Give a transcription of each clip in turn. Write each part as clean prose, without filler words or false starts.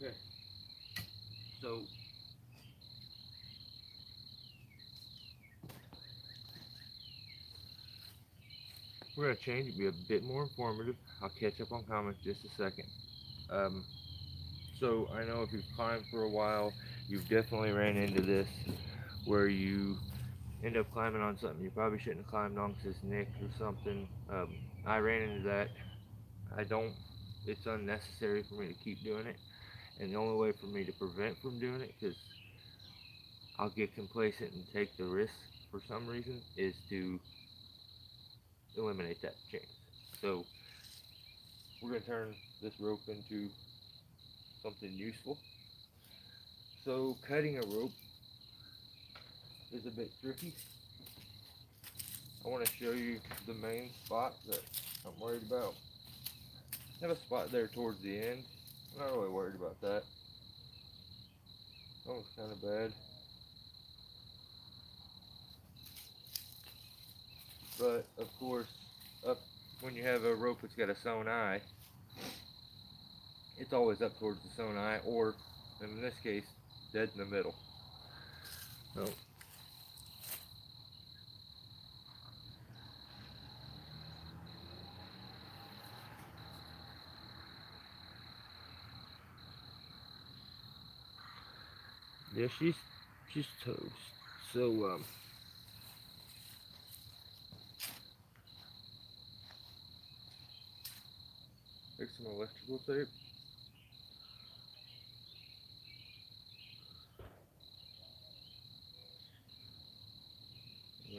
Okay, so we're gonna change it, be a bit more informative. I'll catch up on comments just a second. Um, so I know if you've climbed for a while, you've definitely ran into this where you end up climbing on something you probably shouldn't have climbed on because it's nicked or something. I ran into that. I don't. It's unnecessary for me to keep doing it, and the only way for me to prevent from doing it, because I'll get complacent and take the risk for some reason, is to eliminate that chance. So we're gonna turn this rope into something useful. So cutting a rope is a bit tricky. I want to show you the main spot that I'm worried about. I have a spot there towards the end. I'm not really worried about that. That looks kind of bad. But of course, up when you have a rope that's got a sewn eye, it's always up towards the sewn eye, or in this case, dead in the middle. So yeah, she's toast. So take some electrical tape.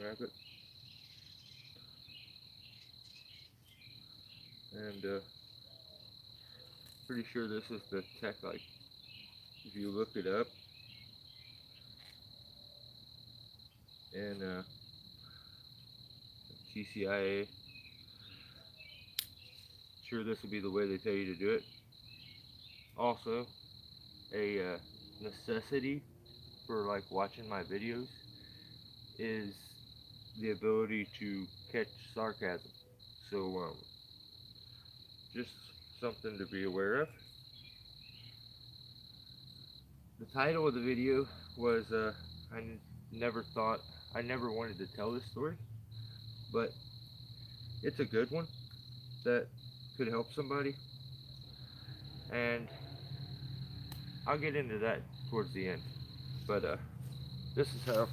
Wrap it, and pretty sure this is the tech. Like, if you look it up in TCIA, sure this would be the way they tell you to do it. Also, a necessity for like watching my videos is the ability to catch sarcasm. So just something to be aware of. The title of the video was I never thought I never wanted to tell this story, but it's a good one that could help somebody, and I'll get into that towards the end. But this is how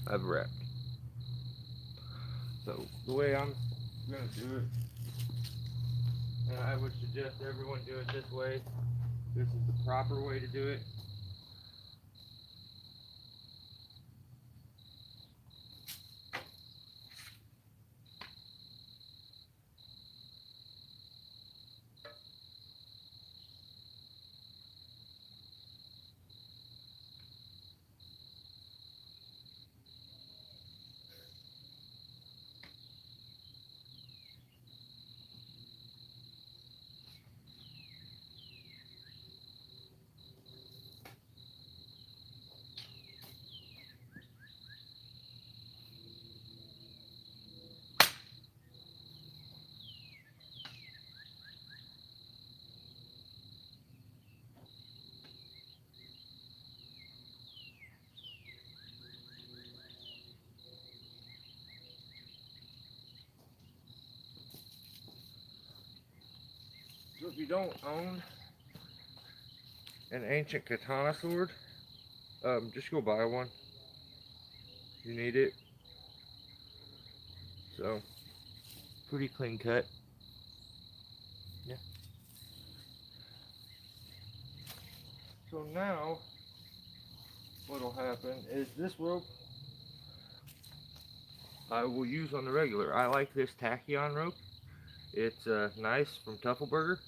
I've wrapped. So the way I'm gonna do it, and I would suggest everyone do it this way. This is the proper way to do it. So if you don't own an ancient katana sword, just go buy one. You need it. So pretty clean cut. Yeah. So now what'll happen is this rope I will use on the regular. I like this tachyon rope. It's nice from Tuffelberger.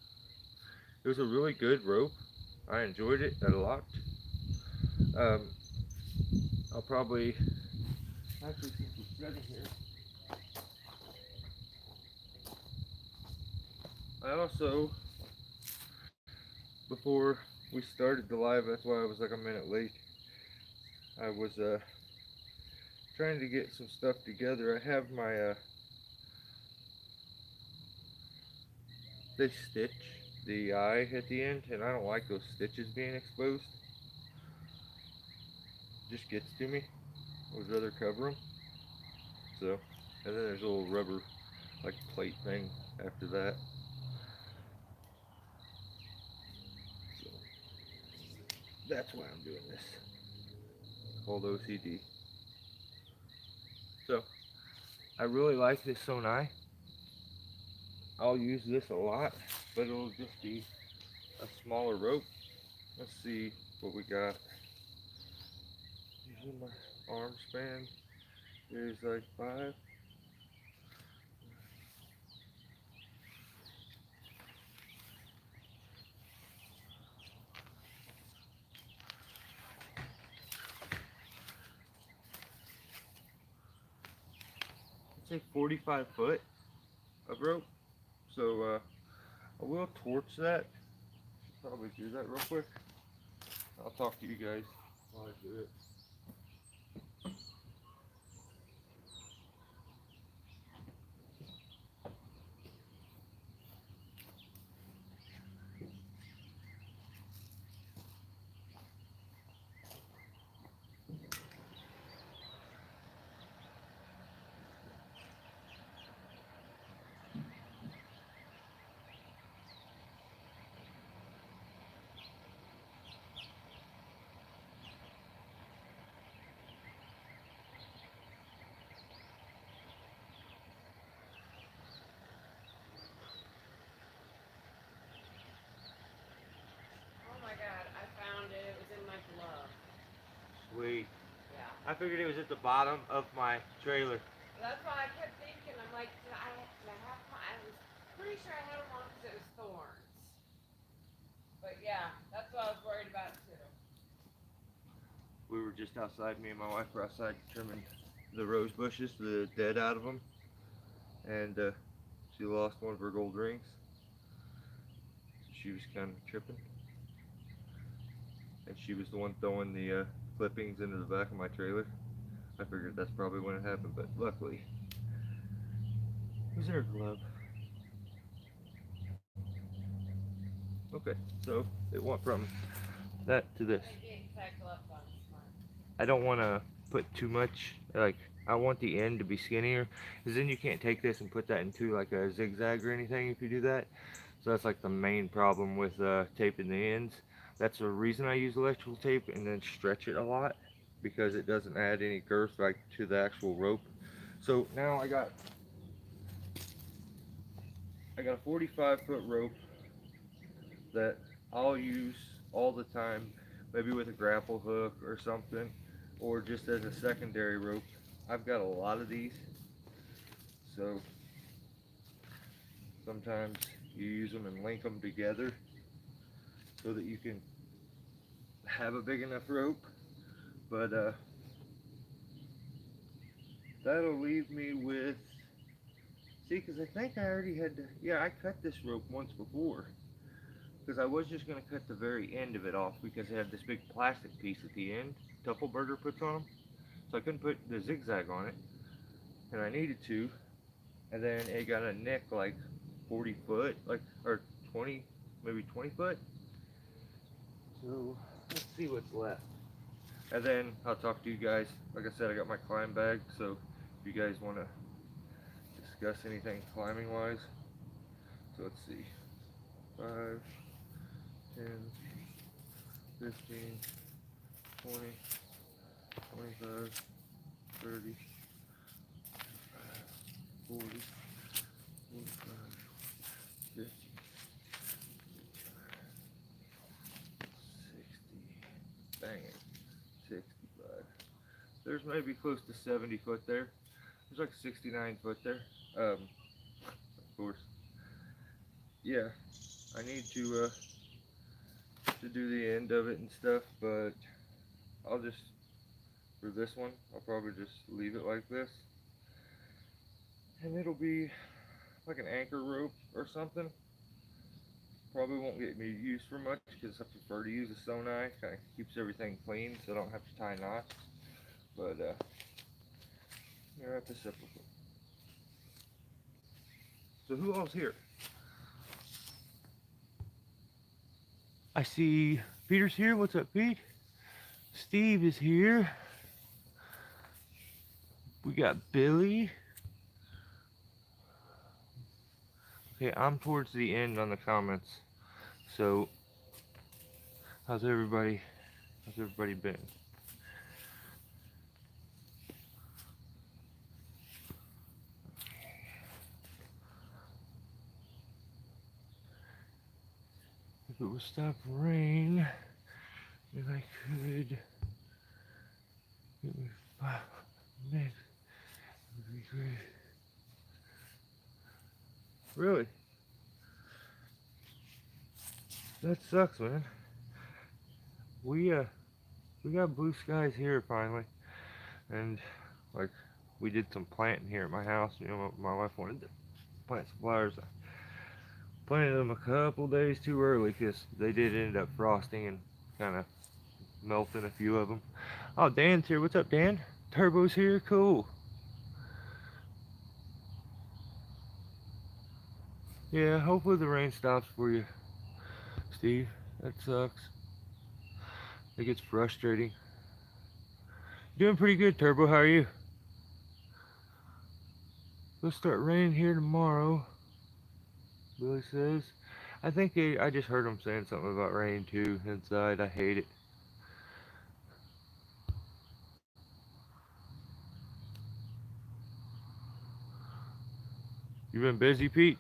It was a really good rope. I enjoyed it a lot. Um, I'll probably actually since it's sitting here. I also, before we started the live, that's why I was like a minute late. I was trying to get some stuff together. I have my they stitch the eye at the end, and I don't like those stitches being exposed. Just gets to me. I would rather cover them. So, and then there's a little rubber like plate thing after that. So that's why I'm doing this. Called OCD. So I really like this Sonai. I'll use this a lot, but it'll just be a smaller rope. Let's see what we got. Usually my arm span is like 5. I'd say 45 foot of rope. So I will torch that. Should probably do that real quick. I'll talk to you guys while I do it. Oh my god, I found it. It was in my glove. Sweet. Yeah. I figured it was at the bottom of my trailer. That's why I kept thinking. I'm like, did I have my, I was pretty sure I had them on because it was thorns. But yeah, that's what I was worried about too. We were just outside, me and my wife were outside trimming the rose bushes, the dead out of them, and she lost one of her gold rings. So she was kind of tripping, and she was the one throwing the clippings into the back of my trailer. I figured that's probably when it happened, but luckily it was in her glove. Okay, so it went from that to this. They get exact gloves on. Smart. I don't want to put too much, like, I want the end to be skinnier, because then you can't take this and put that into like a zigzag or anything if you do that. So that's like the main problem with taping the ends. That's the reason I use electrical tape and then stretch it a lot, because it doesn't add any girth like to the actual rope. So now I got a 45-foot rope that I'll use all the time, maybe with a grapple hook or something, or just as a secondary rope. I've got a lot of these, so sometimes you use them and link them together so that you can have a big enough rope. But that'll leave me with, see, because I think I already had to, yeah, I cut this rope once before, because I was just going to cut the very end of it off because it had this big plastic piece at the end Tuffleberger puts on them. So I couldn't put the zigzag on it, and I needed to. And then it got a nick like 40 foot, like, or 20, maybe 20 foot. So let's see what's left. And then I'll talk to you guys. Like I said, I got my climb bag, so if you guys want to discuss anything climbing wise. So let's see. 5, 10, 15, 20, 25, 30, 40, 45, 50, 60. Dang it. 65. There's maybe close to 70 foot there. There's like 69 foot there. Of course. Yeah, I need to do the end of it and stuff, but I'll just, for this one, I'll probably just leave it like this. And it'll be like an anchor rope or something. Probably won't get me used for much because I prefer to use a Sonai. Kind of keeps everything clean so I don't have to tie knots. But you're at the zipper. So who all's here? I see Peter's here. What's up, Pete? Steve is here. We got Billy. Okay, I'm towards the end on the comments. So, how's everybody? How's everybody been? If it would stop rain, then I could get me 5 minutes. It would be great. Really? That sucks, man. We got blue skies here finally, and like we did some planting here at my house. You know, my wife wanted to plant some flowers. I planted them a couple days too early because they did end up frosting and kind of melting a few of them. Oh, Dan's here. What's up, Dan? Turbo's here. Cool. Yeah, hopefully the rain stops for you, Steve. That sucks. It gets frustrating. Doing pretty good, Turbo. How are you? It'll start raining here tomorrow, Billy says. I think I just heard him saying something about rain too inside. I hate it. You been busy, Pete?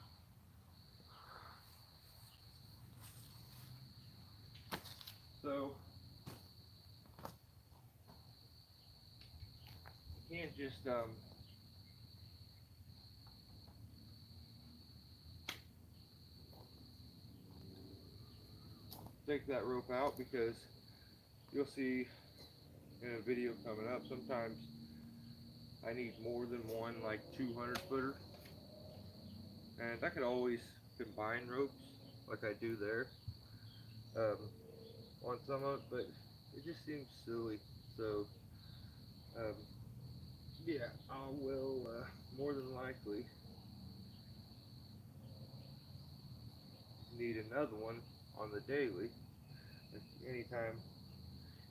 So, you can't just take that rope out because you'll see in a video coming up, sometimes I need more than one like 200 footer, and I could always combine ropes like I do there um, on some of it, but it just seems silly. So um, yeah, I will more than likely need another one on the daily. Anytime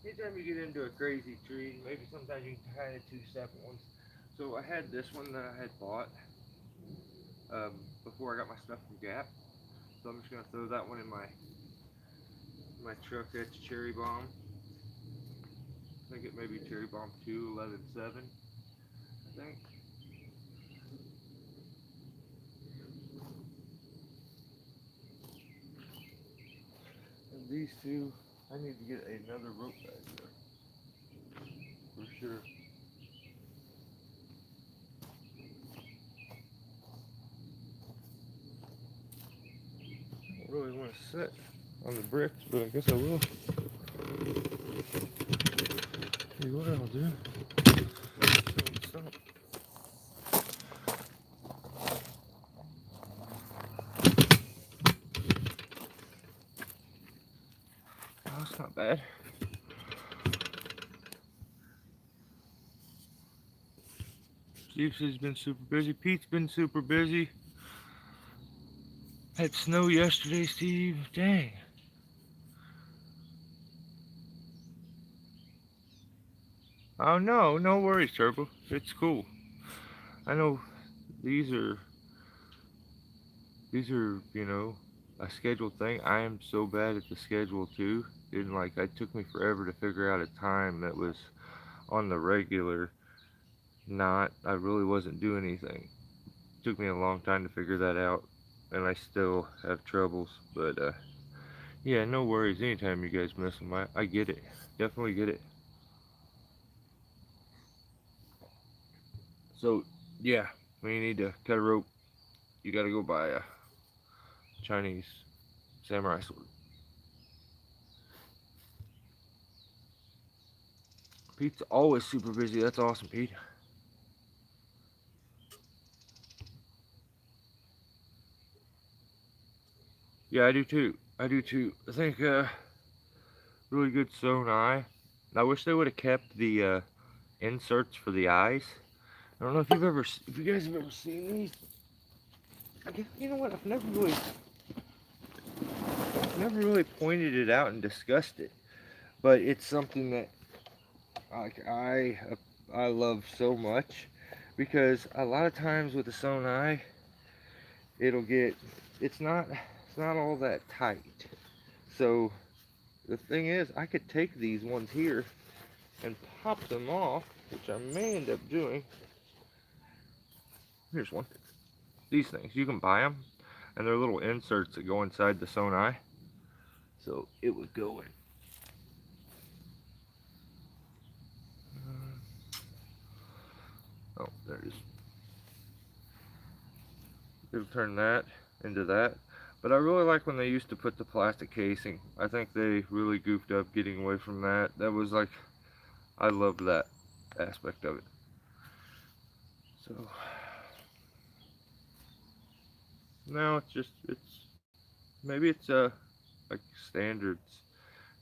you get into a crazy tree, maybe sometimes you can tie two separate ones. So I had this one that I had bought before I got my stuff from Gap. So I'm just gonna throw that one in my truck. That's Cherry Bomb. I think it may be Cherry Bomb 211.7. I think. And these two, I need to get another rope back there for sure. I don't really want to sit on the bricks, but I guess I will. See what I'll do. Stop. Oh, that's not bad. Steve says he's been super busy. Pete's been super busy. Had snow yesterday, Steve. Dang. Oh no, no worries, Turbo. It's cool. I know these are, you know, a scheduled thing. I am so bad at the schedule too. And like, it took me forever to figure out a time that was on the regular. I really wasn't doing anything. It took me a long time to figure that out, and I still have troubles. But yeah, no worries. Anytime you guys miss them, I get it. Definitely get it. So yeah, when you need to cut a rope, you gotta go buy a Chinese samurai sword. Pete's always super busy. That's awesome, Pete. Yeah, I do too. I do too. I think really good sewn eye. I wish they would have kept the inserts for the eyes. I don't know if you guys have ever seen these. I guess, you know what? I've never really never really pointed it out and discussed it, but it's something that like I love so much because a lot of times with the Sonai, it'll get it's not all that tight. So the thing is, I could take these ones here and pop them off, which I may end up doing. Here's one. These things, you can buy them, and they're little inserts that go inside the Sonai. So it would go in. Oh, there it is. It'll turn that into that. But I really like when they used to put the plastic casing. I think they really goofed up getting away from that. That was like, I loved that aspect of it. So now maybe it's like standards,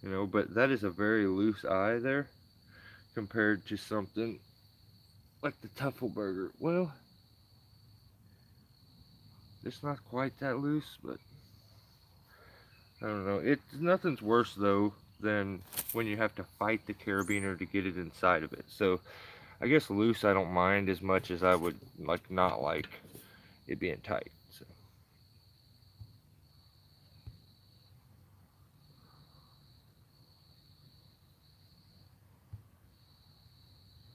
but that is a very loose eye there compared to something like the Tuffelberger. Well, it's not quite that loose, but I don't know. Nothing's worse though than when you have to fight the carabiner to get it inside of it. So I guess loose I don't mind as much as I would not like it being tight. So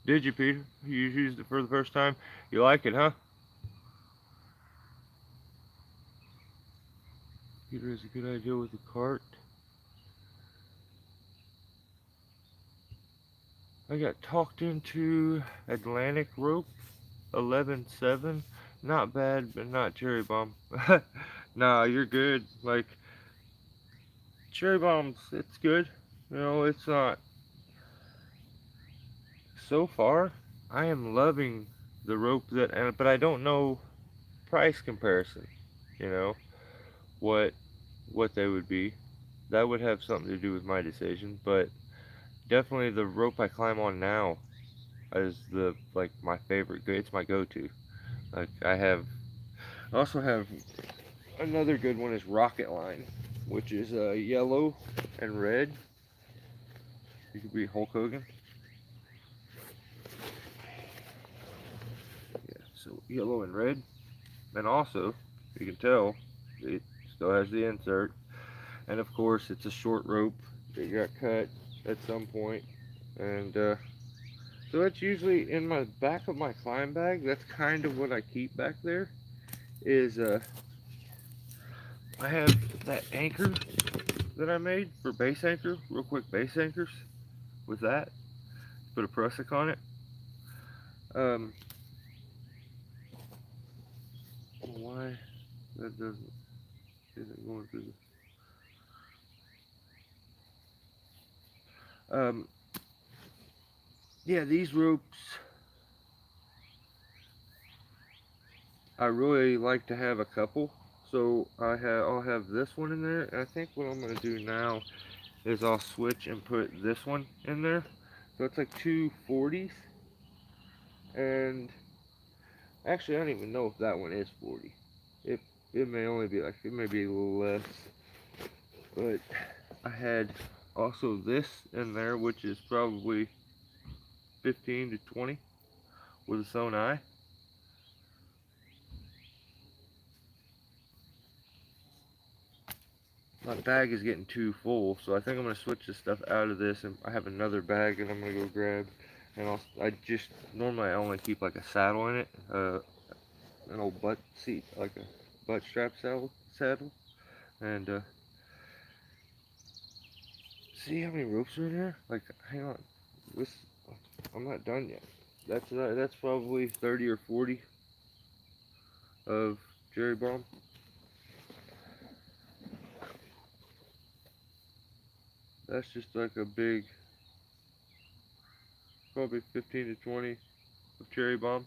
did you, Peter? You used it for the first time? You like it, huh? Peter has a good idea with the cart. I got talked into Atlantic rope 11.7. Not bad, but not cherry bomb. Nah, you're good. Like cherry bombs, it's good. It's not. So far, I am loving the rope but I don't know price comparison. You know what what they would be. That would have something to do with my decision, but definitely the rope I climb on now is my favorite. It's my go-to. Like I also have another good one is Rocket Line, which is yellow and red. You could be Hulk Hogan. Yeah, so yellow and red, and also you can tell it still has the insert, and of course it's a short rope that got cut at some point, and so that's usually in my back of my climb bag. That's kind of what I keep back there. Is I have that anchor that I made for base anchor, real quick base anchors. With that, put a prusik on it. Um, why that isn't going through the, yeah, these ropes I really like to have a couple. So I'll have this one in there. And I think what I'm gonna do now is I'll switch and put this one in there. So it's like two 40s, and actually I don't even know if that one is 40. It it may only be it may be a little less. But I had also this in there, which is probably 15 to 20 with its own eye. My bag is getting too full, so I think I'm gonna switch this stuff out of this, and I have another bag that I'm gonna go grab. And I just normally I only keep like a saddle in it, an old butt seat, like a butt strap saddle. And see how many ropes are in here? Like, hang on, this I'm not done yet. That's probably 30 or 40 of Jerry Bomb. That's just like a big, probably 15 to 20 of Cherry Bomb.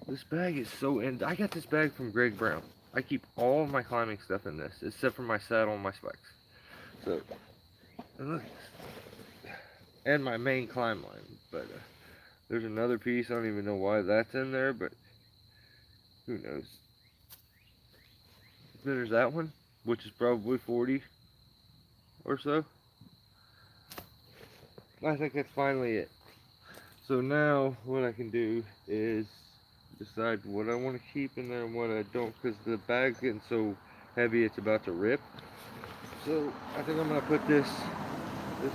This bag is and I got this bag from Greg Brown. I keep all of my climbing stuff in this, except for my saddle and my spikes. So, and look, and my main climb line. But there's another piece. I don't even know why that's in there, but who knows? Then there's that one, which is probably 40 or so. I think that's finally it. So now what I can do is decide what I want to keep in there and what I don't, because the bag's getting so heavy it's about to rip. So I think I'm going to put this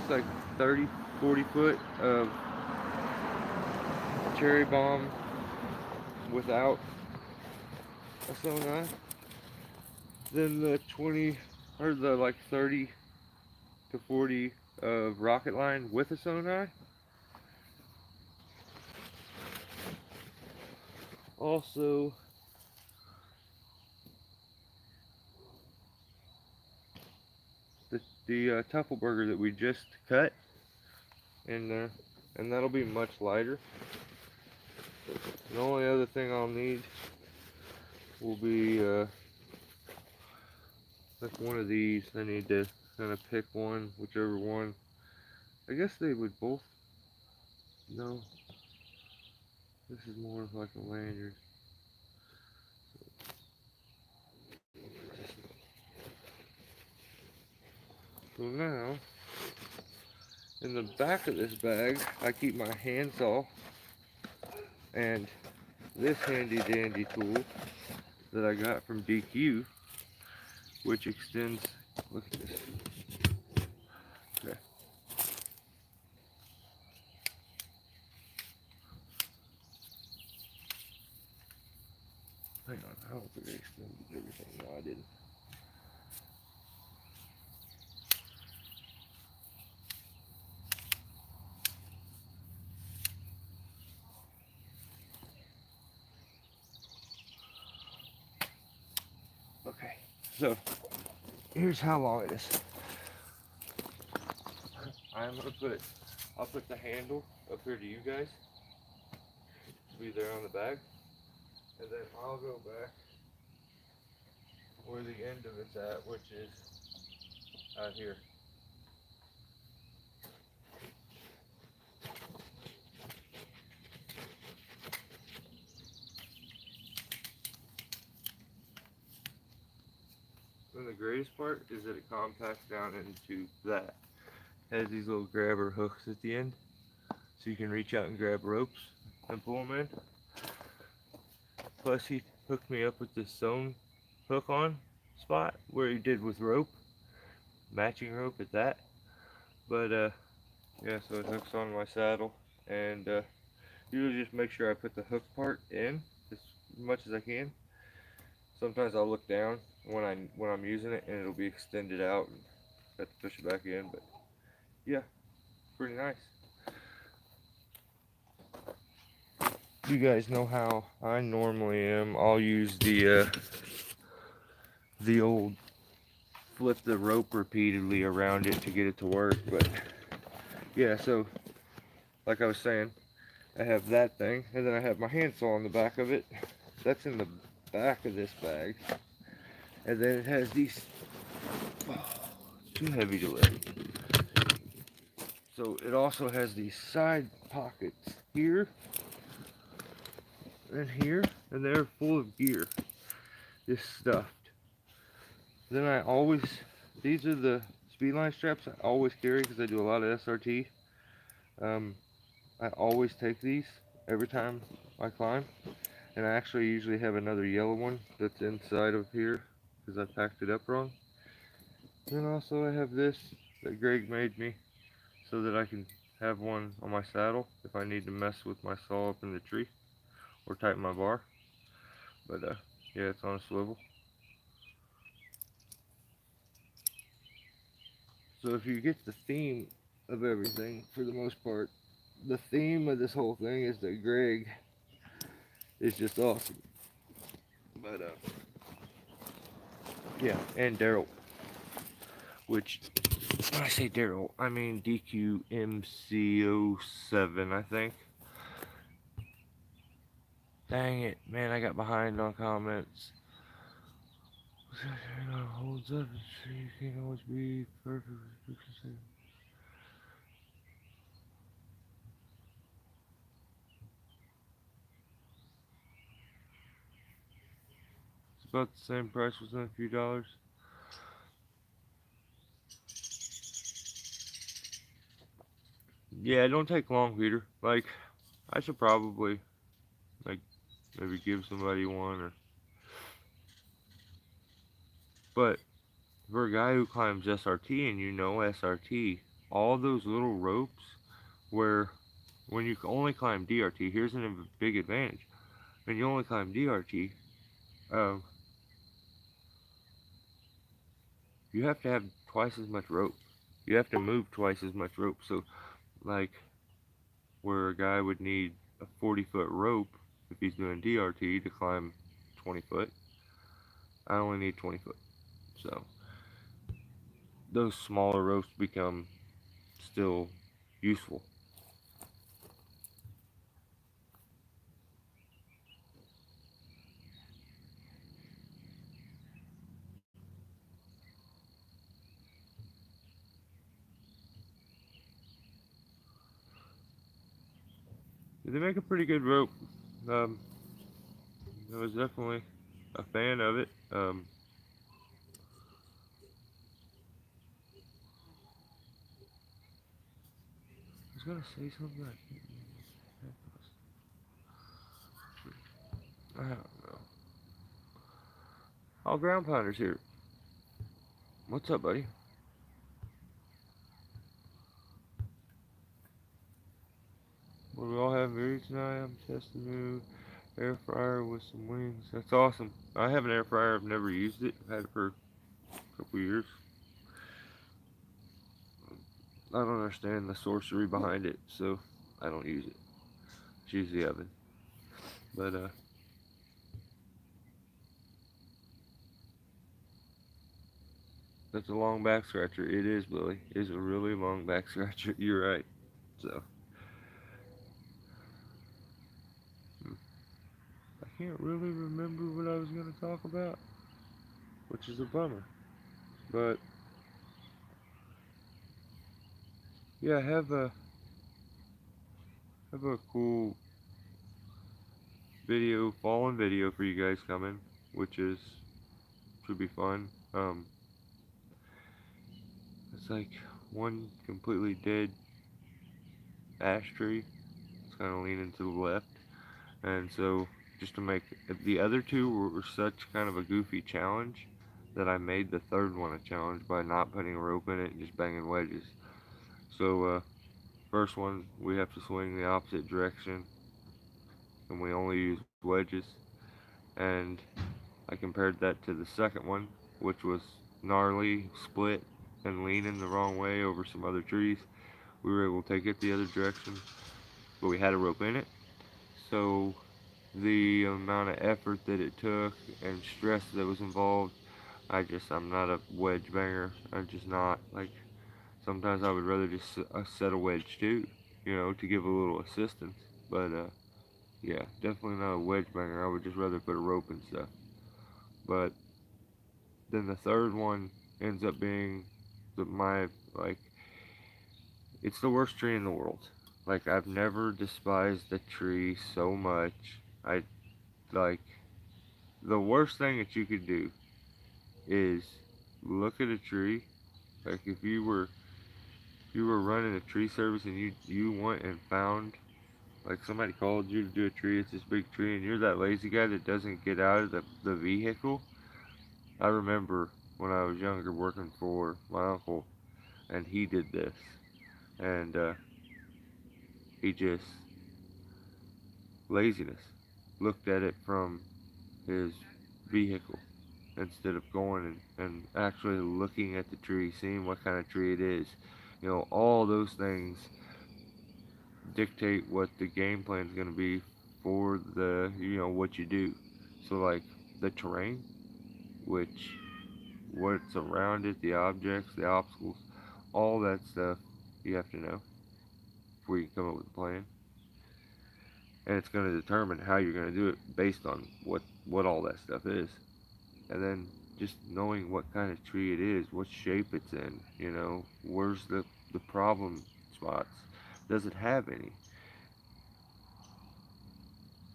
like 30, 40 foot of cherry bomb without a sonar. Then the 20 or the like 30 to 40 of rocket line with a sonar. Also, the Tuffle burger that we just cut in there, and that'll be much lighter. The only other thing I'll need will be like one of these. I need to kind of pick one, whichever one. I guess they would both. No, this is more like a lanyard. So now, in the back of this bag, I keep my handsaw and this handy dandy tool that I got from DQ, which extends, look at this. Okay. Hang on, I don't think I extended everything. No, I didn't. Okay, so here's how long it is. I'll put the handle up here to you guys. It'll be there on the bag. And then I'll go back where the end of it's at, which is out here. And the greatest part is that it compacts down into that. It has these little grabber hooks at the end, so you can reach out and grab ropes and pull them in. Plus he hooked me up with this sewn hook on spot where he did with rope, matching rope at that. But yeah, so it hooks on my saddle, and usually just make sure I put the hook part in as much as I can. Sometimes I'll look down when I'm using it and it'll be extended out and have to push it back in, but yeah, pretty nice. You guys know how I normally am. I'll use the old flip the rope repeatedly around it to get it to work, but yeah, so like I was saying, I have that thing, and then I have my handsaw on the back of it. That's in the back of this bag. And then it has these, too heavy to lift. So it also has these side pockets here and here, and they're full of gear, just stuffed. Then I always, these are the speedline straps I always carry because I do a lot of SRT. I always take these every time I climb. And I actually usually have another yellow one that's inside of here because I packed it up wrong. And also I have this that Greg made me so that I can have one on my saddle if I need to mess with my saw up in the tree or tighten my bar. But yeah, it's on a swivel. So if you get the theme of everything, for the most part, the theme of this whole thing is that Greg is just awesome. But yeah, and Daryl, which when I say Daryl, I mean DQMC07, I think. Dang it, man, I got behind on comments. Holds up, you can't always be perfect. about the same price, within a few dollars. Yeah, it don't take long, Peter. Like, I should probably, like, maybe give somebody one, or. But for a guy who climbs SRT, and you know SRT, all those little ropes where when you only climb DRT, here's a big advantage. When you only climb DRT, um, you have to have twice as much rope. You have to move twice as much rope. So, like, where a guy would need a 40-foot rope if he's doing DRT to climb 20 foot, I only need 20 foot. So, those smaller ropes become still useful. They make a pretty good rope. Um, I was definitely a fan of it. I was gonna say something. I don't know. All ground pounders here. What's up, buddy? Well, we all have very tonight. I'm testing new air fryer with some wings. That's awesome. I have an air fryer. I've never used it. I've had it for a couple years. I don't understand the sorcery behind it, so I don't use it. Just use the oven. But that's a long back scratcher. It is, Billy. It's a really long back scratcher. You're right. So hmm, I can't really remember what I was gonna talk about, which is a bummer. But yeah, I have a cool video, fallen video for you guys coming, which is should be fun. It's like one completely dead ash tree. It's kind of leaning to the left, and so just to make the other two were such kind of a goofy challenge that I made the third one a challenge by not putting a rope in it and just banging wedges. So first one we have to swing the opposite direction, and we only use wedges. And I compared that to the second one, which was gnarly, split, and leaning the wrong way over some other trees. We were able to take it the other direction, but we had a rope in it. So the amount of effort that it took and stress that was involved, I'm not a wedge banger. I'm just not. Like, sometimes I would rather just set a wedge too, to give a little assistance. But yeah, definitely not a wedge banger. I would just rather put a rope and stuff. But then the third one ends up being my, like, it's the worst tree in the world. Like, I've never despised a tree so much. I like the worst thing that you could do is look at a tree. Like, if you were running a tree service and you went and found, like, somebody called you to do a tree. It's this big tree, and you're that lazy guy that doesn't get out of the vehicle. I remember when I was younger working for my uncle, and he did this, and he just laziness looked at it from his vehicle instead of going and actually looking at the tree, seeing what kind of tree it is. All those things dictate what the game plan is going to be for what you do. So, like, the terrain, which what's around it, the objects, the obstacles, all that stuff you have to know before you come up with a plan. And it's going to determine how you're going to do it based on what all that stuff is. And then just knowing what kind of tree it is, what shape it's in, where's the problem spots, does it have any?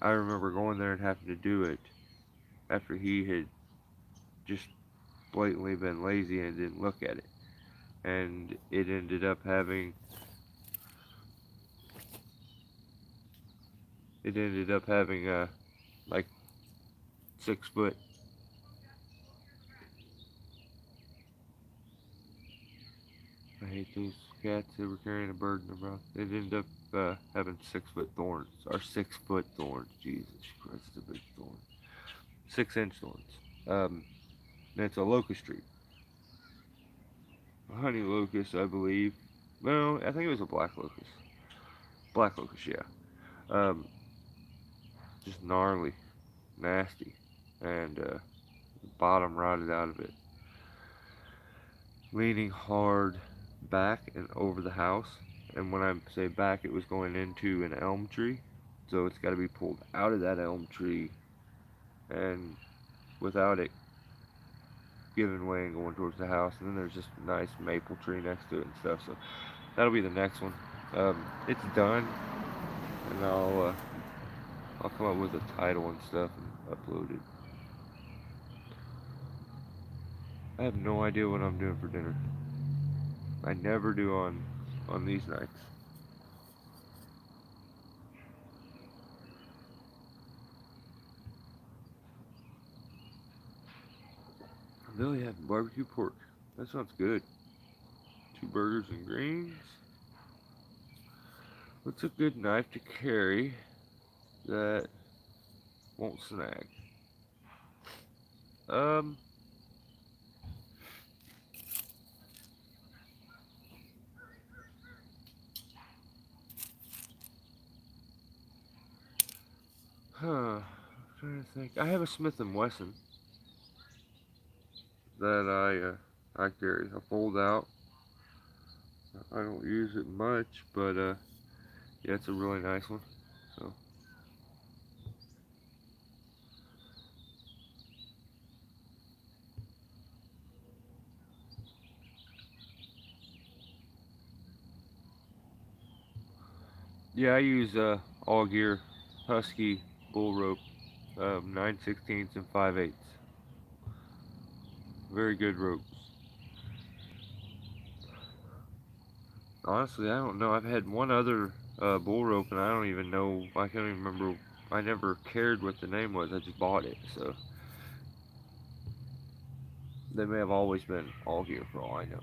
I remember going there and having to do it after he had just blatantly been lazy and didn't look at it. And it ended up having like 6 foot. I hate those cats that were carrying a bird in their mouth. It ended up having 6 foot thorns, or 6 foot thorns. Jesus Christ, it's a big thorn. 6 inch thorns. And it's a locust tree, a honey locust, I believe. No, I think it was a black locust. Black locust, yeah. Um, just gnarly, nasty, and the bottom rotted out of it, leaning hard back and over the house. And when I say back, it was going into an elm tree, so it's got to be pulled out of that elm tree, and without it giving way and going towards the house. And then there's just a nice maple tree next to it and stuff. So that'll be the next one. It's done, and I'll come up with a title and stuff and upload it. I have no idea what I'm doing for dinner. I never do on these nights. I'm really having barbecue pork. That sounds good. 2 burgers and greens. What's a good knife to carry that won't snag? Um, I'm trying to think. I have a Smith and Wesson that I carry. I fold out. I don't use it much, but yeah, it's a really nice one. So yeah, I use all gear, Husky bull rope, 9/16 and 5/8. Very good ropes. Honestly, I don't know. I've had one other bull rope, and I don't even know. I can't even remember. I never cared what the name was. I just bought it, so they may have always been all gear for all I know.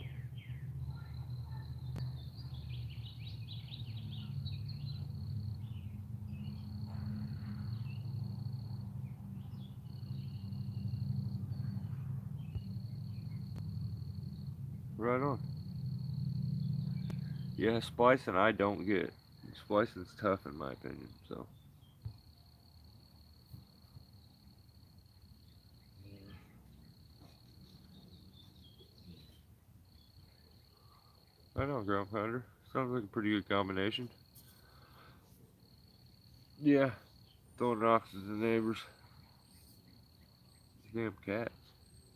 Right on. Yeah, splicing I don't get. Splicing's tough in my opinion. So I know ground pounder. Sounds like a pretty good combination. Yeah, throwing rocks at the neighbors. Damn cats.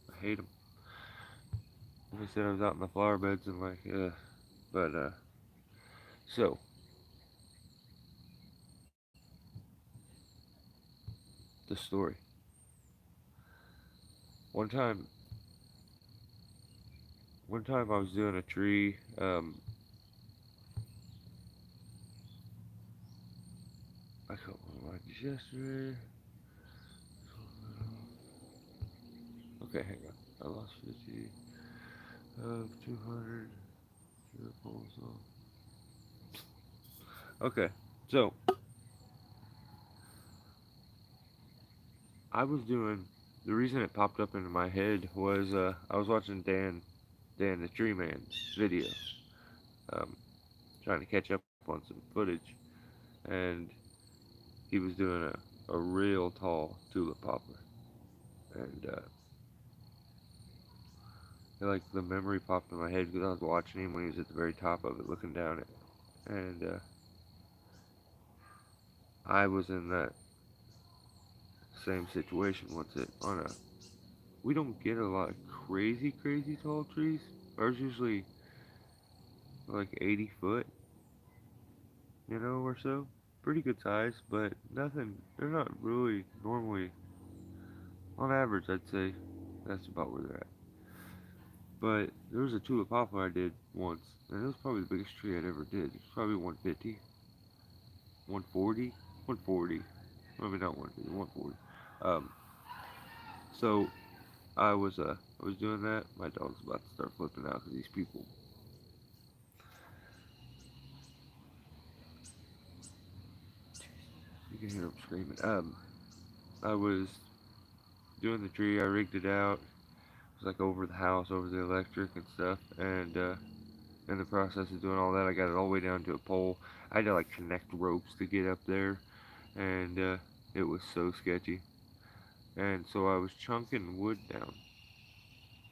I hate them. Like I said, I was out in the flower beds and like, but so the story. One time, one time I was doing a tree. I cut one like this yesterday. Okay, hang on. I lost 50 of 200. Okay, so I was doing. The reason it popped up into my head was I was watching Dan the Tree Man video, um, trying to catch up on some footage, and he was doing a real tall tulip poplar, and like the memory popped in my head because I was watching him when he was at the very top of it, looking down it, and I was in that same situation once it on a. We don't get a lot of crazy tall trees. Ours usually like 80 foot, or so. Pretty good size, but nothing. They're not really normally on average, I'd say. That's about where they're at. But there was a tulip poplar I did once, and it was probably the biggest tree I'd ever did. It's probably 150, 140, 140. Maybe not 150, 140. Um, so I was doing that. My dog's about to start flipping out because these people, you can hear them screaming. I was doing the tree. I rigged it out. It was like over the house, over the electric and stuff. And in the process of doing all that, I got it all the way down to a pole. I had to like connect ropes to get up there, and it was so sketchy. And so I was chunking wood down,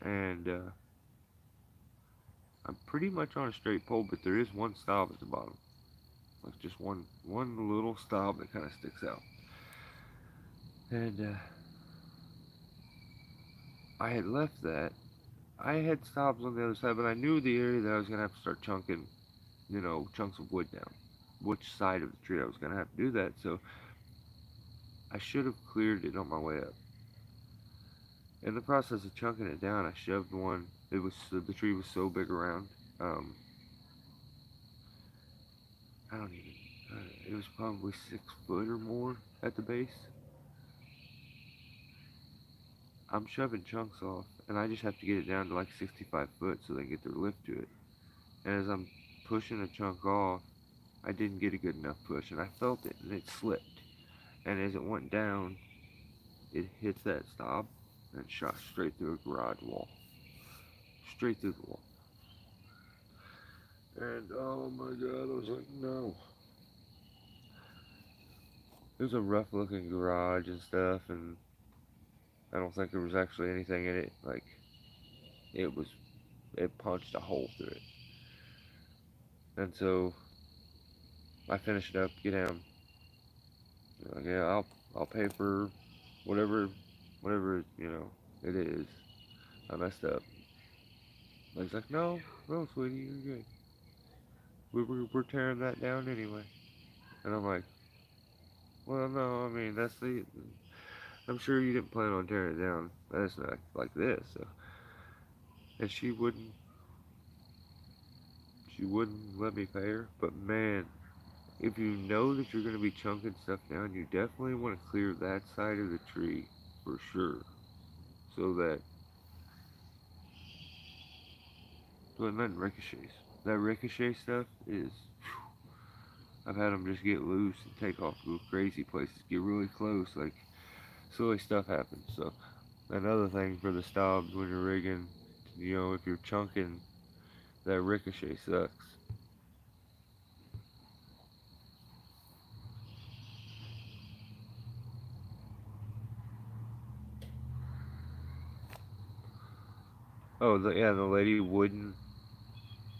and I'm pretty much on a straight pole, but there is one stop at the bottom, like just one little stop that kind of sticks out. And I had left that. I had stops on the other side, but I knew the area that I was gonna have to start chunking, chunks of wood down. Which side of the tree I was gonna have to do that, so I should have cleared it on my way up. In the process of chunking it down, I shoved one. It was the tree was so big around. Um, I don't even. It was probably 6 foot or more at the base. I'm shoving chunks off, and I just have to get it down to like 65 foot so they get their lift to it. And as I'm pushing a chunk off, I didn't get a good enough push, and I felt it, and it slipped. And as it went down, it hit that stop and shot straight through a garage wall, straight through the wall. And oh my god, I was like, no. It was a rough looking garage and stuff, and I don't think there was actually anything in it. Like, it was, it punched a hole through it. And so I finished it up, get down. Like, yeah, I'll pay for whatever, whatever it is. I messed up. And he's like, no, no, sweetie, you're good. We're tearing that down anyway. And I'm like, well, no, I mean, that's the. I'm sure you didn't plan on tearing it down. That's not like this. So. And she wouldn't let me pay her. But man, if you know that you're gonna be chunking stuff down, you definitely want to clear that side of the tree for sure, so that nothing ricochets. That ricochet stuff is. I've had them just get loose and take off, go crazy places, get really close, like silly stuff happens. So another thing for the stobs when you're rigging, if you're chunking, that ricochet sucks. Oh, the lady wouldn't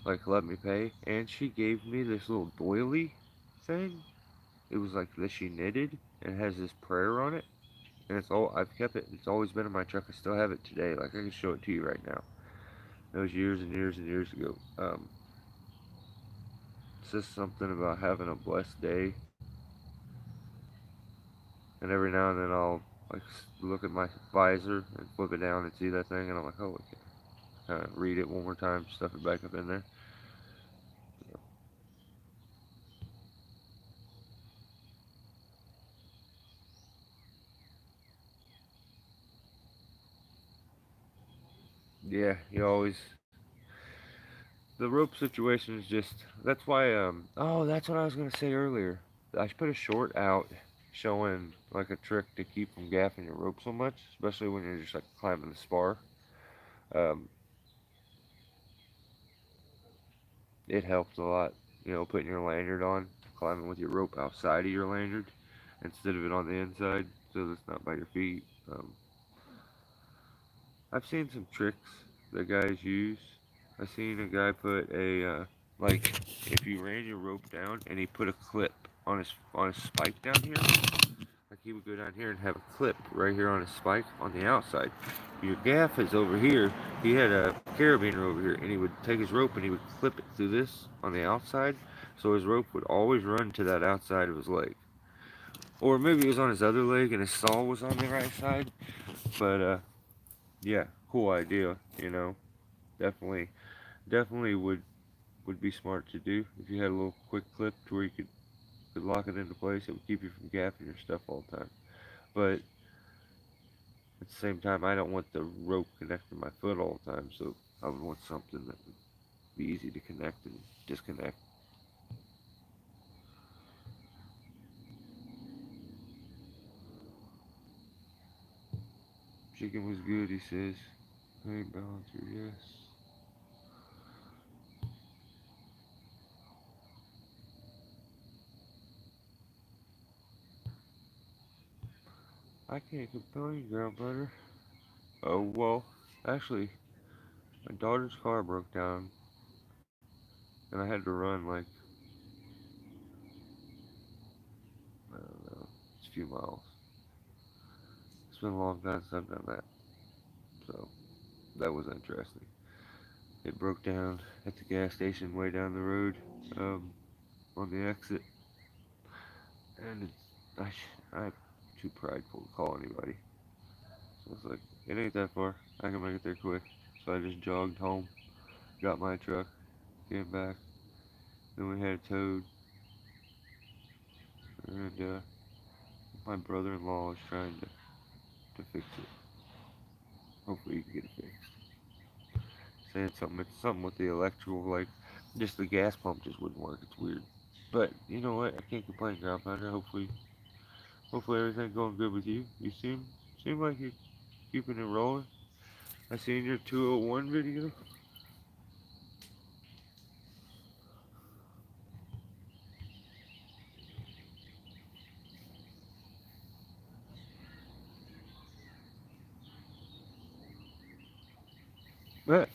like let me pay, and she gave me this little doily thing. It was like that she knitted and has this prayer on it, and it's all I've kept it. It's always been in my truck. I still have it today. Like I can show it to you right now. It was years and years and years ago. It says something about having a blessed day, and every now and then I'll like look at my visor and flip it down and see that thing, and I'm like, holy cow. Read it one more time, stuff it back up in there. Yeah, you always the rope situation is just that's why that's what I was gonna say earlier. I should put a short out showing like a trick to keep from gaffing your rope so much, especially when you're just like climbing the spar. Um, it helps a lot, putting your lanyard on, climbing with your rope outside of your lanyard instead of it on the inside, so it's not by your feet. I've seen some tricks that guys use. I seen a guy put like if you ran your rope down and he put a clip on his spike down here, like he would go down here and have a clip right here on his spike on the outside. Your gaff is over here. He had a carabiner over here, and he would take his rope and he would clip it through this on the outside, so his rope would always run to that outside of his leg. Or maybe it was on his other leg and his saw was on the right side, but yeah, cool idea. You know, definitely, definitely would be smart to do if you had a little quick clip to where you could lock it into place. It would keep you from gapping your stuff all the time. But at the same time, I don't want the rope connected to my foot all the time, so I would want something that would be easy to connect and disconnect. Chicken was good, he says. Hey, balancer, yes. I can't complain, ground butter. Oh, well, actually, my daughter's car broke down, and I had to run like, I don't know, it's a few miles. It's been a long time since I've done that, so that was interesting. It broke down at the gas station way down the road, um, on the exit, and I'm too prideful to call anybody. So I was like, it ain't that far. I can make it there quick. So I just jogged home, got my truck, came back, then we had it towed, and my brother-in-law is trying to fix it. Hopefully he can get it fixed. Saying something, it's something with the electrical, like just the gas pump just wouldn't work. It's weird. But you know what? I can't complain, ground pounder. Hopefully everything's going good with you. You seem like you're keeping it rolling. I seen your 201 video.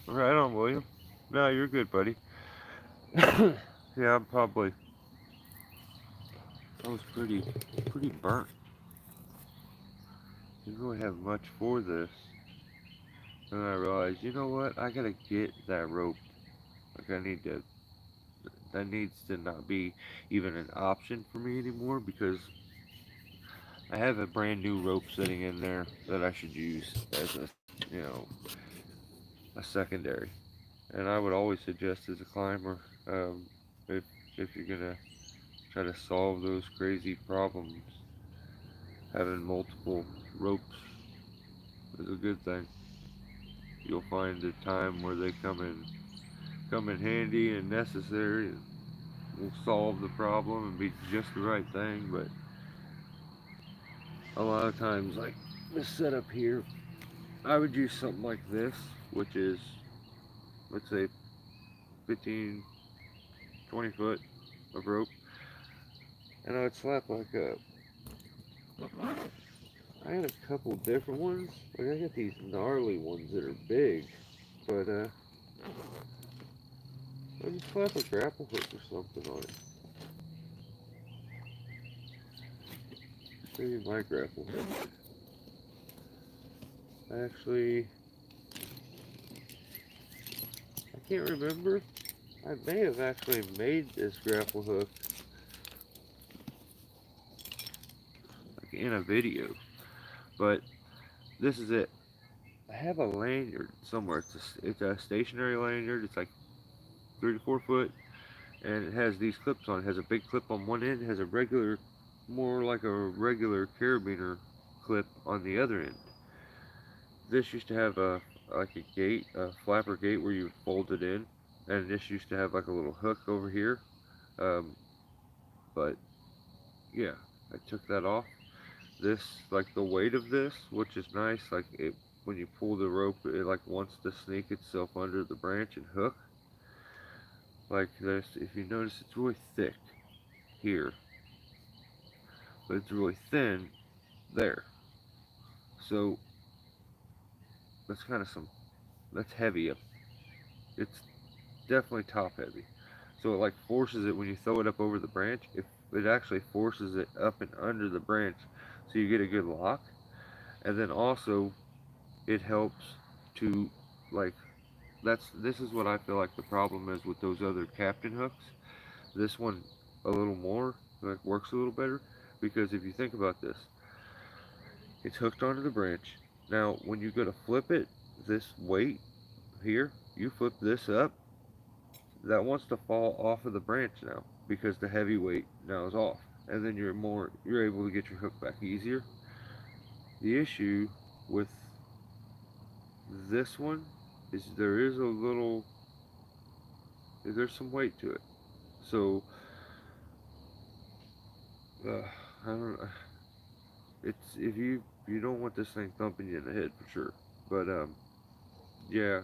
Right on, William. No, you're good, buddy. Yeah, I was pretty burnt. Didn't really have much for this. And I realized, you know what? I gotta get that rope. Like that needs to not be even an option for me anymore because I have a brand new rope sitting in there that I should use as a secondary. And I would always suggest as a climber, um, if if you're gonna try to solve those crazy problems, having multiple ropes is a good thing. You'll find a time where they come in handy and necessary and will solve the problem and be just the right thing. But a lot of times, like this setup here, I would use something like this, which is, let's say, 15, 20 foot of rope, and I would slap like I had a couple different ones. Like I got these gnarly ones that are big, but I just slap a grapple hook or something on it. Maybe my grapple hook. Actually, I can't remember. I may have actually made this grapple hook like in a video, but this is it. I have a lanyard somewhere. It's a stationary lanyard. It's like 3 to 4 foot, and it has these clips on. It has a big clip on one end. It has a regular, more like a regular carabiner clip on the other end. This used to have like a gate, a flapper gate where you would fold it in, and this used to have like a little hook over here. Um, but yeah, I took that off. This, like the weight of this, which is nice, like it when you pull the rope, it like wants to sneak itself under the branch and hook. Like this, if you notice, it's really thick here, but it's really thin there. So that's kind of that's heavy up. It's definitely top heavy. So it like forces it when you throw it up over the branch. If it actually forces it up and under the branch, so you get a good lock. And then also it helps to like this is what I feel like the problem is with those other captain hooks. This one a little more like works a little better because if you think about this, it's hooked onto the branch. Now when you go to flip it, this weight here, you flip this up, that wants to fall off of the branch now because the heavy weight now is off, and then you're able to get your hook back easier. The issue with this one is there's some weight to it. So uh, I don't know. It's if you don't want this thing thumping you in the head for sure. But yeah,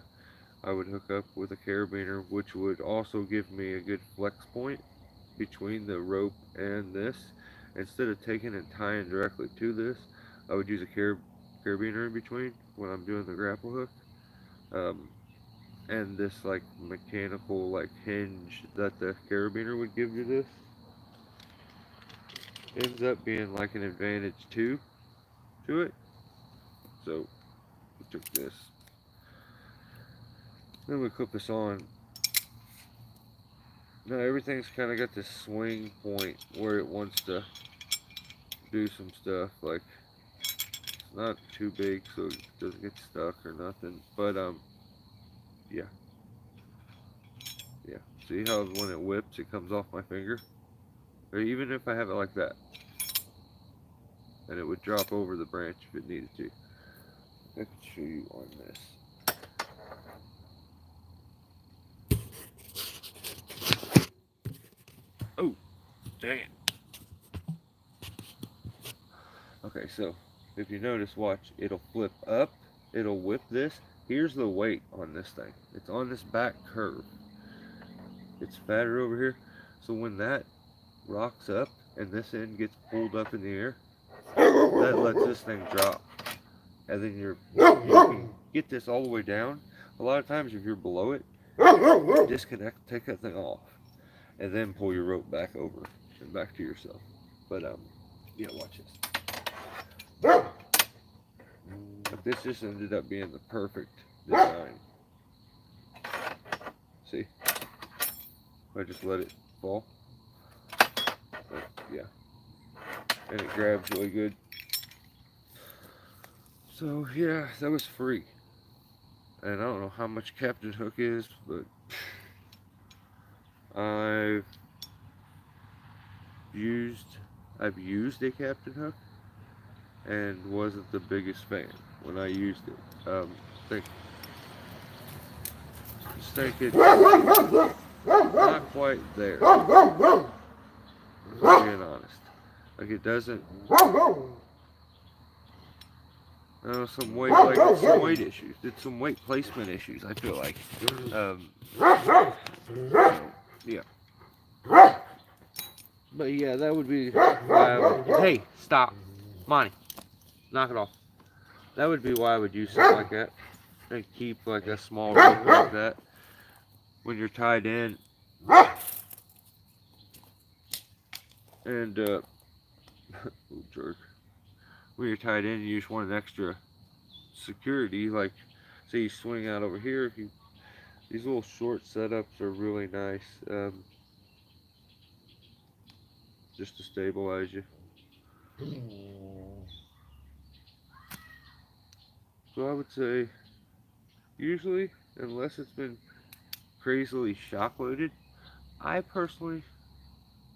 I would hook up with a carabiner, which would also give me a good flex point between the rope and this. Instead of taking and tying directly to this, I would use a carabiner in between when I'm doing the grapple hook. Um, and this like mechanical like hinge that the carabiner would give you this ends up being like an advantage too to it. So we took this. Then we clip this on. Now everything's kind of got this swing point where it wants to do some stuff. Like it's not too big so it doesn't get stuck or nothing. But yeah, yeah. See how when it whips, it comes off my finger. Or even if I have it like that, and it would drop over the branch if it needed to. I can show you on this. Oh, dang it. Okay, so if you notice, watch, it'll flip up, it'll whip this. Here's the weight on this thing. It's on this back curve. It's fatter over here. So when that rocks up and this end gets pulled up in the air, that lets this thing drop. And then you can get this all the way down. A lot of times if you're below it, disconnect, take that thing off, and then pull your rope back over and back to yourself. But yeah, watch this. But this just ended up being the perfect design. See? I just let it fall. But, yeah. And it grabs really good. So yeah, that was free. And I don't know how much Captain Hook is, but I've used a Captain Hook and wasn't the biggest fan when I used it. Just think it's not quite there. If I'm being honest, like it doesn't. Some weight issues. It's some weight placement issues. I feel like. So, yeah. But yeah, that would be why I would. Hey, stop, Monty, knock it off. That would be why I would use something like that, and keep like a small rope like that when you're tied in, and oh, jerk. When you're tied in, you just want an extra security. Like, say you swing out over here. These little short setups are really nice, just to stabilize you. So I would say, usually, unless it's been crazily shock loaded, I personally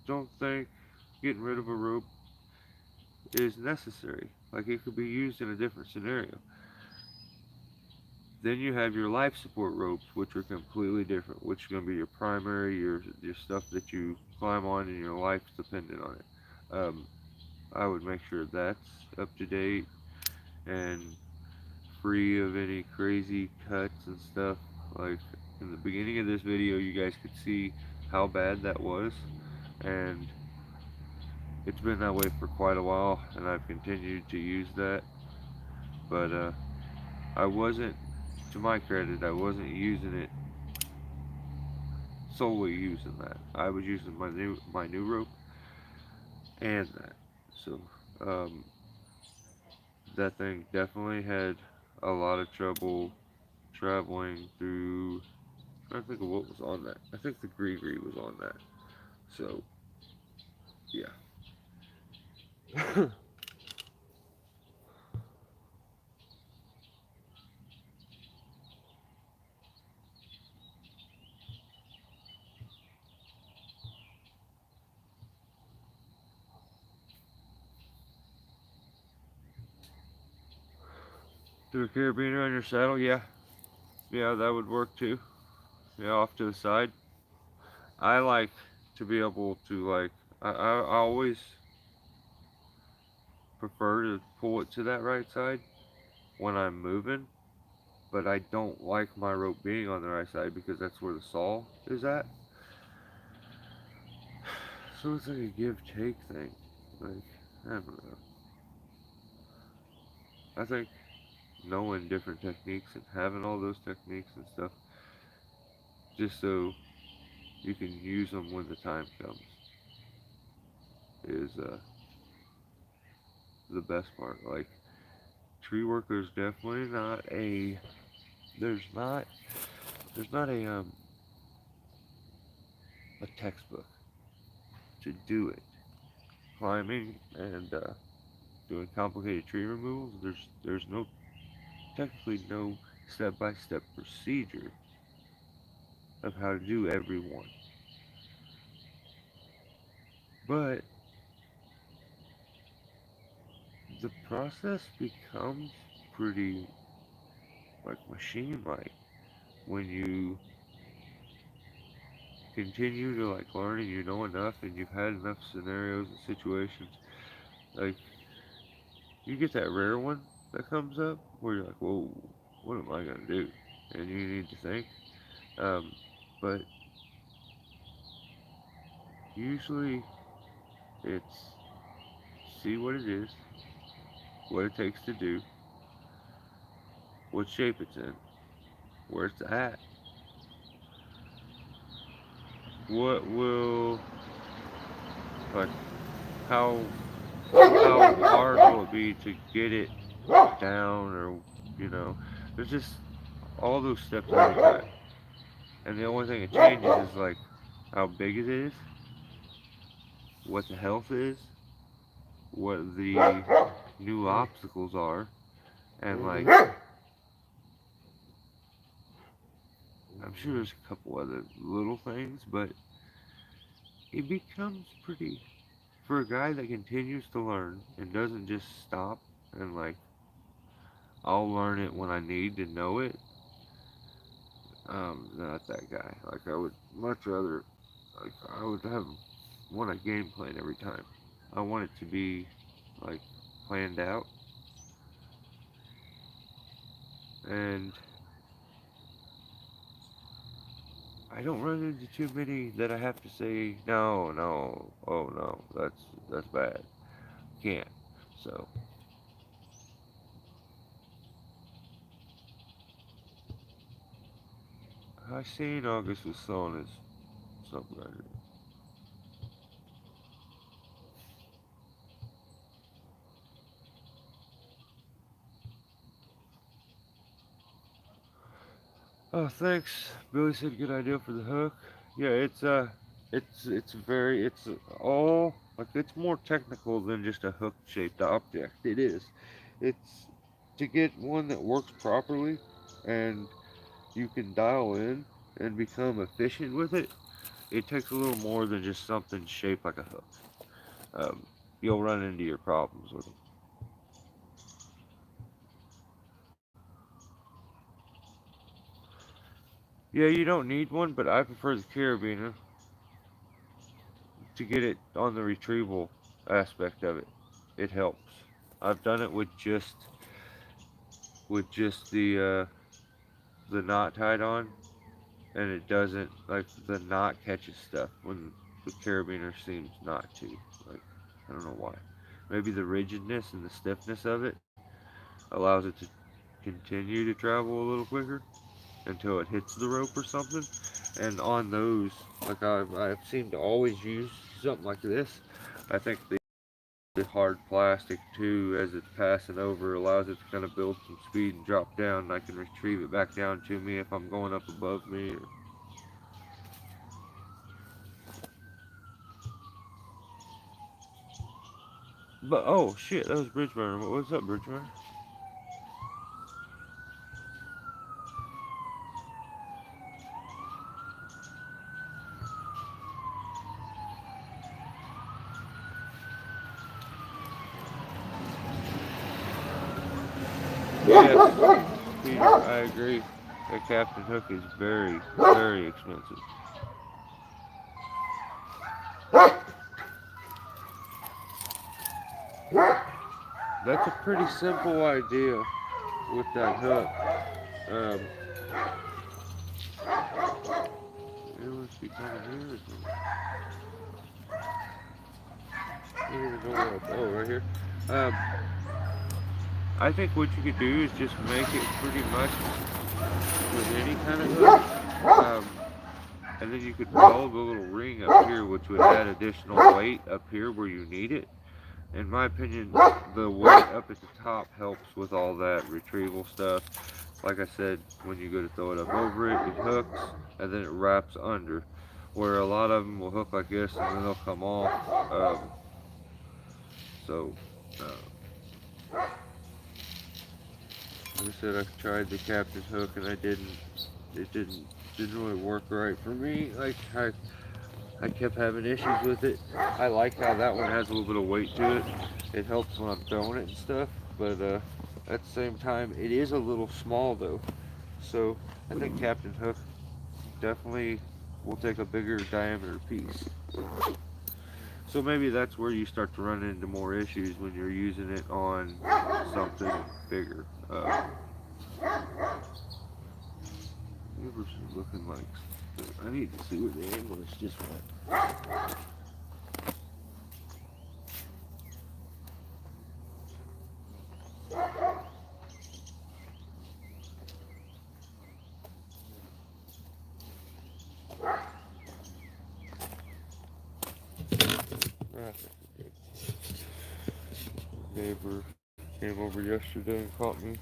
don't think getting rid of a rope is necessary. Like it could be used in a different scenario. Then you have your life support ropes, which are completely different, which is going to be your primary, your stuff that you climb on and your life's dependent on it. I would make sure that's up to date and free of any crazy cuts and stuff. Like in the beginning of this video, you guys could see how bad that was, and it's been that way for quite a while, and I've continued to use that. But I wasn't, to my credit, I wasn't using it solely using that. I was using my new rope and that. So that thing definitely had a lot of trouble traveling through. I'm trying to think of what was on that. I think the Gree was on that. So yeah. Do a carabiner on your saddle? Yeah. Yeah, that would work too. Yeah, off to the side. I like to be able to like I always prefer to pull it to that right side when I'm moving, but I don't like my rope being on the right side because that's where the saw is at. So it's like a give take thing. Like, I don't know. I think knowing different techniques and having all those techniques and stuff just so you can use them when the time comes is the best part. Like, tree worker is definitely not a there's not there's not a textbook to do it. Climbing and doing complicated tree removals, there's no technically no step-by-step procedure of how to do every one. But the process becomes pretty like machine-like when you continue to like learn and you know enough and you've had enough scenarios and situations. Like you get that rare one that comes up where you're like, whoa, what am I gonna do? And you need to think. Um, but usually it's see what it is, what it takes to do, what shape it's in, where it's at, what will like how how hard will it be to get it down or you know, there's just all those steps every time. And the only thing it changes is like how big it is, what the health is, what the new obstacles are, and like I'm sure there's a couple other little things, but it becomes pretty for a guy that continues to learn and doesn't just stop and like I'll learn it when I need to know it. Not that guy. Like I would much rather like I would have want a game plan every time. I want it to be like planned out and I don't run into too many that I have to say no, no, oh no, that's bad. Can't. So I seen August was selling his something right here. Oh, thanks. Billy said good idea for the hook. Yeah, it's very, it's all like it's more technical than just a hook-shaped object. It is. It's to get one that works properly, and you can dial in and become efficient with it. It takes a little more than just something shaped like a hook. Um, you'll run into your problems with them. Yeah, you don't need one, but I prefer the carabiner to get it on the retrieval aspect of it. It helps. I've done it with just the knot tied on, and it doesn't like the knot catches stuff when the carabiner seems not to. Like I don't know why. Maybe the rigidness and the stiffness of it allows it to continue to travel a little quicker until it hits the rope or something. And on those, like I've seemed to always use something like this. I think the hard plastic too, as it's passing over, allows it to kind of build some speed and drop down. And I can retrieve it back down to me if I'm going up above me. But oh shit, that was Bridgeburner. What's up, Bridgeburner? Yes, Peter, I agree. A Captain Hook is very, very expensive. That's a pretty simple idea with that hook. Um, where's she coming here? I don't even know where I, oh, right here. Um, I think what you could do is just make it pretty much with any kind of hook. And then you could follow the little ring up here, which would add additional weight up here where you need it. In my opinion, the weight up at the top helps with all that retrieval stuff. Like I said, when you go to throw it up over it, it hooks and then it wraps under. Where a lot of them will hook like this and then they'll come off. So, like I said, I tried the captain hook and I didn't. It didn't really work right for me. Like I kept having issues with it. I like how that one has a little bit of weight to it. It helps when I'm throwing it and stuff. But at the same time, it is a little small though. So I think Captain Hook definitely will take a bigger diameter piece. So maybe that's where you start to run into more issues when you're using it on something bigger. Rivers is looking like I need to see where the ambulance just went. Neighbor came over yesterday and caught me.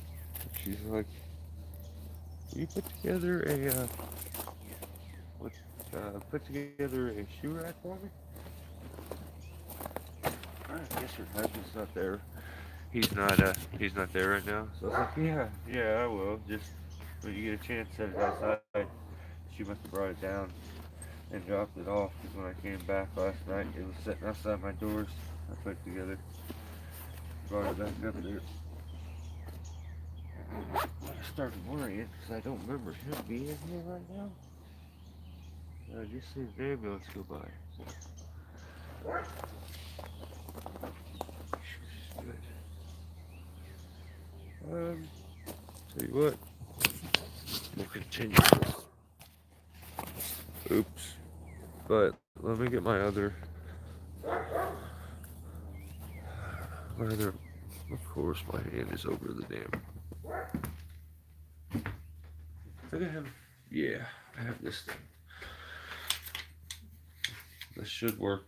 She's like, "You put together a what? Put together a shoe rack for me?" I guess her husband's not there. He's not there right now. So I was like, "Yeah, yeah, I will. Just when you get a chance, set it outside." She must have brought it down and dropped it off because when I came back last night, it was sitting outside my doors. I put it together, brought it back up there. I started worrying because I don't remember him being here right now. I just seen an ambulance go by. Good. Tell you what, we'll continue this. Oops. But let me get my other, of course, my hand is over the damn. I think I have, yeah, I have this thing. This should work.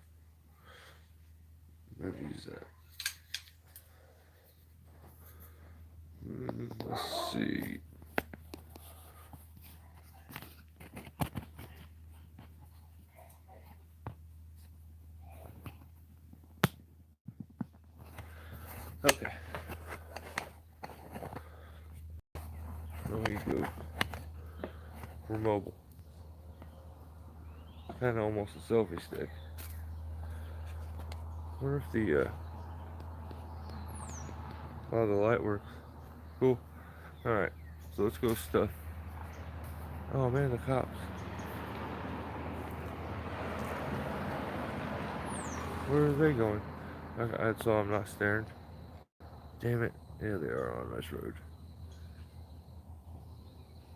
Maybe use that. Let's see. Okay. Now we go. We're mobile. Kind of almost a selfie stick. Wonder if the light works. Cool. All right. So let's go stuff. Oh man, the cops. Where are they going? I saw I'm not staring. Damn it. Yeah, they are on this road.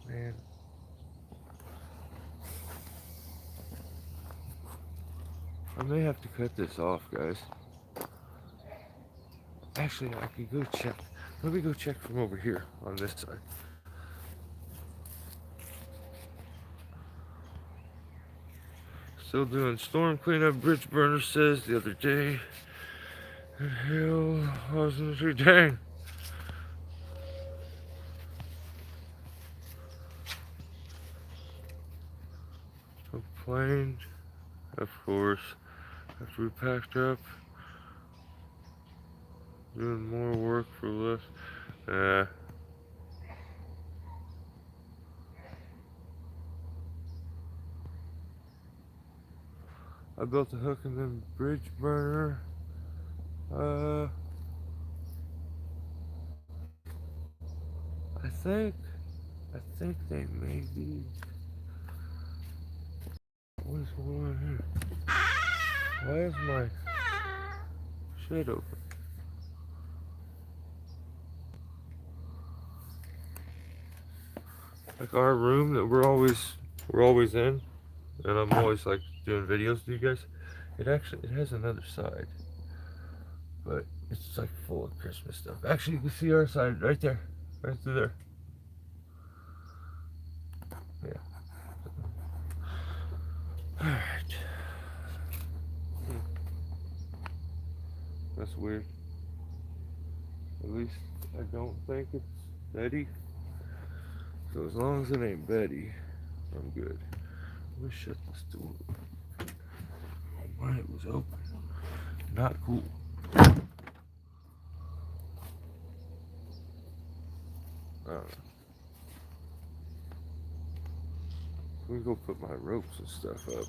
Man. I may have to cut this off, guys. Actually, I could go check. Let me go check from over here on this side. Still doing storm cleanup. Bridge burner says the other day. Hell, wasn't too dang. Complained, of course, after we packed up. Doing more work for less. I built a hook and then bridge burner. Uh, think they may be. What is going on here? Why is my shit open? Like our room that we're always in, and I'm always like doing videos to you guys. It has another side, but it's like full of Christmas stuff. Actually, you can see our side right there, right through there. Yeah. All right. That's weird. At least I don't think it's Betty. So as long as it ain't Betty, I'm good. Let me shut this door. Why it was open? Not cool. I don't know. Let me go put my ropes and stuff up.